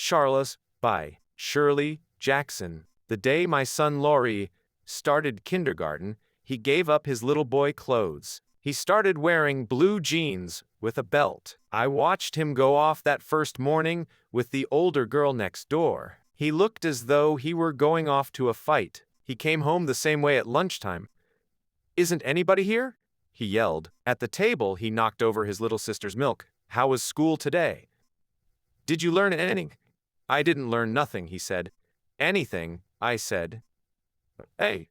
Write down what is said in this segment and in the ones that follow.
Charles, by Shirley Jackson. The day my son Laurie started kindergarten, he gave up his little boy clothes. He started wearing blue jeans with a belt. I watched him go off that first morning with the older girl next door. He looked as though he were going off to a fight. He came home the same way at lunchtime. "Isn't anybody here?" he yelled. At the table, he knocked over his little sister's milk. "How was school today?" "Did you learn anything?" "I didn't learn nothing," he said. "Anything," I said. "Hey,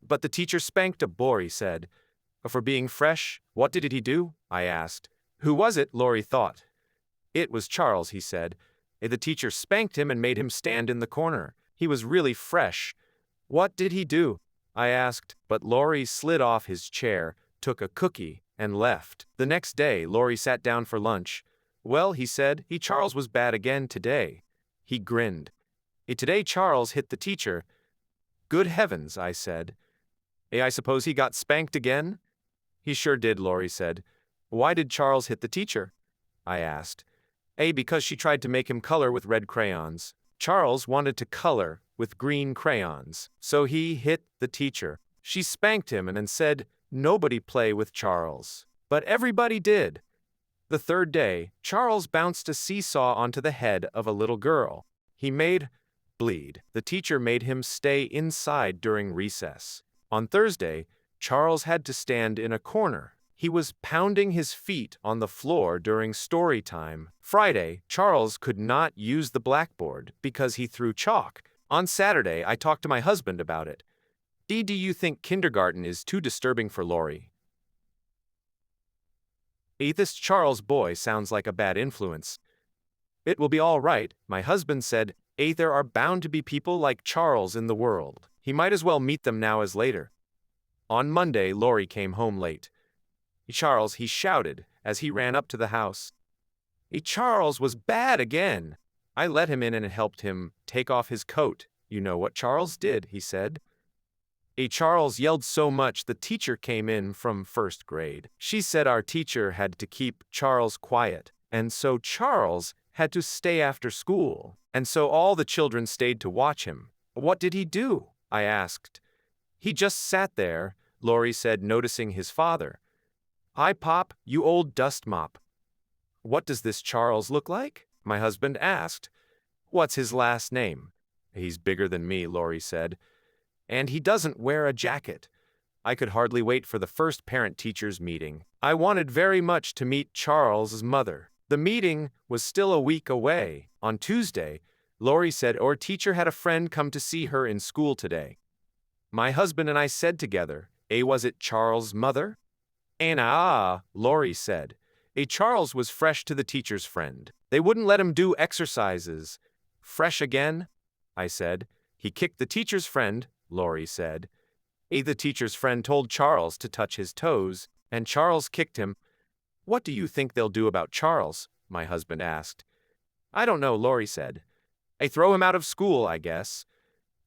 but the teacher spanked a boy," he said. "For being fresh." "What did he do?" I asked. "Who was it?" Laurie thought. "It was Charles," he said. "The teacher spanked him and made him stand in the corner. He was really fresh." "What did he do?" I asked, but Laurie slid off his chair, took a cookie, and left. The next day, Laurie sat down for lunch. "Well," he said, Charles was bad again today." He grinned. "Today Charles hit the teacher." "Good heavens," I said. I suppose he got spanked again?" "He sure did," Laurie said. "Why did Charles hit the teacher?" I asked. Because she tried to make him color with red crayons. Charles wanted to color with green crayons, so he hit the teacher. She spanked him and then said, "Nobody play with Charles." But everybody did. The third day, Charles bounced a seesaw onto the head of a little girl. He made bleed. The teacher made him stay inside during recess. On Thursday, Charles had to stand in a corner. He was pounding his feet on the floor during story time. Friday, Charles could not use the blackboard because he threw chalk. On Saturday, I talked to my husband about it. Do you think kindergarten is too disturbing for Laurie?" This Charles boy sounds like a bad influence." "It will be all right," my husband said. There are bound to be people like Charles in the world. He might as well meet them now as later." On Monday, Laurie came home late. "Charles," he shouted as he ran up to the house. Charles was bad again. I let him in and helped him take off his coat. "You know what Charles did," he said. Charles yelled so much the teacher came in from first grade. She said our teacher had to keep Charles quiet, and so Charles had to stay after school, and so all the children stayed to watch him. "What did he do?" I asked. "He just sat there," Laurie said, noticing his father. "Hi, Pop, you old dust mop." "What does this Charles look like?" my husband asked. "What's his last name?" "He's bigger than me," Laurie said. "And he doesn't wear a jacket." I could hardly wait for the first parent-teachers meeting. I wanted very much to meet Charles's mother. The meeting was still a week away. On Tuesday, Laurie said our teacher had a friend come to see her in school today. My husband and I said together, was it Charles' mother?" Laurie said. Charles was fresh to the teacher's friend. They wouldn't let him do exercises. "Fresh again?" I said. "He kicked the teacher's friend," Laurie said. The teacher's friend told Charles to touch his toes, and Charles kicked him. "What do you think they'll do about Charles?" my husband asked. "I don't know," Laurie said. "Throw him out of school, I guess."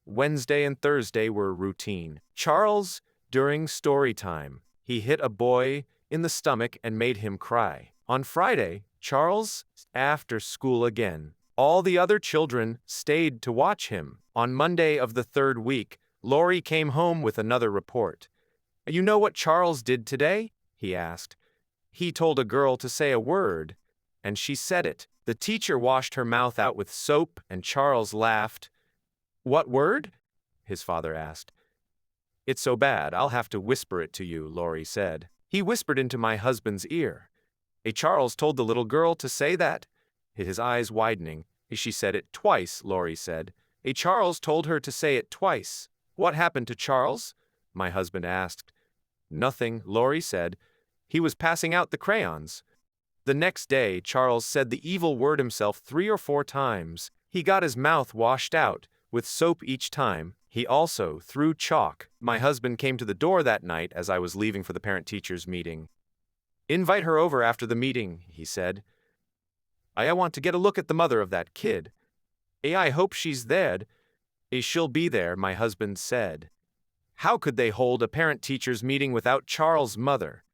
Wednesday and Thursday were routine. Charles, during story time, he hit a boy in the stomach and made him cry. On Friday, Charles, after school again. All the other children stayed to watch him. On Monday of the third week, Laurie came home with another report. "You know what Charles did today?" he asked. "He told a girl to say a word, and she said it. The teacher washed her mouth out with soap, and Charles laughed." "What word?" his father asked. "It's so bad, I'll have to whisper it to you," Laurie said. He whispered into my husband's ear. Charles told the little girl to say that." His eyes widening. "She said it twice," Laurie said. Charles told her to say it twice." "What happened to Charles?" my husband asked. "Nothing," Laurie said. "He was passing out the crayons." The next day, Charles said the evil word himself 3 or 4 times. He got his mouth washed out with soap each time. He also threw chalk. My husband came to the door that night as I was leaving for the parent-teachers meeting. "Invite her over after the meeting," he said. "I want to get a look at the mother of that kid." "I hope she's there." "She'll be there," my husband said. How could they hold a parent-teachers meeting without Charles' mother?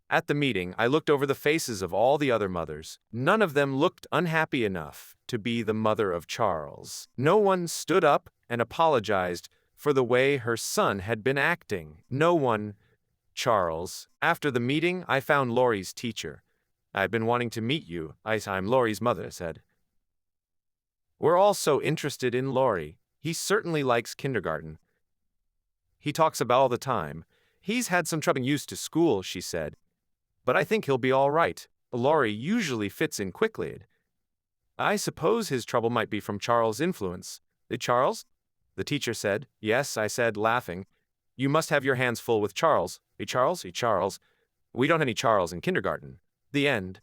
At the meeting, I looked over the faces of all the other mothers. None of them looked unhappy enough to be the mother of Charles. No one stood up and apologized for the way her son had been acting. No one. Charles. After the meeting, I found Laurie's teacher. "I've been wanting to meet you," I'm Laurie's mother said. "We're all so interested in Laurie. He certainly likes kindergarten. He talks about all the time. He's had some trouble used to school," she said. "But I think he'll be all right. Laurie usually fits in quickly." "I suppose his trouble might be from Charles' influence." "Charles?" the teacher said. "Yes," I said, laughing. "You must have your hands full with Charles." Charles? Charles? We don't have any Charles in kindergarten." The end.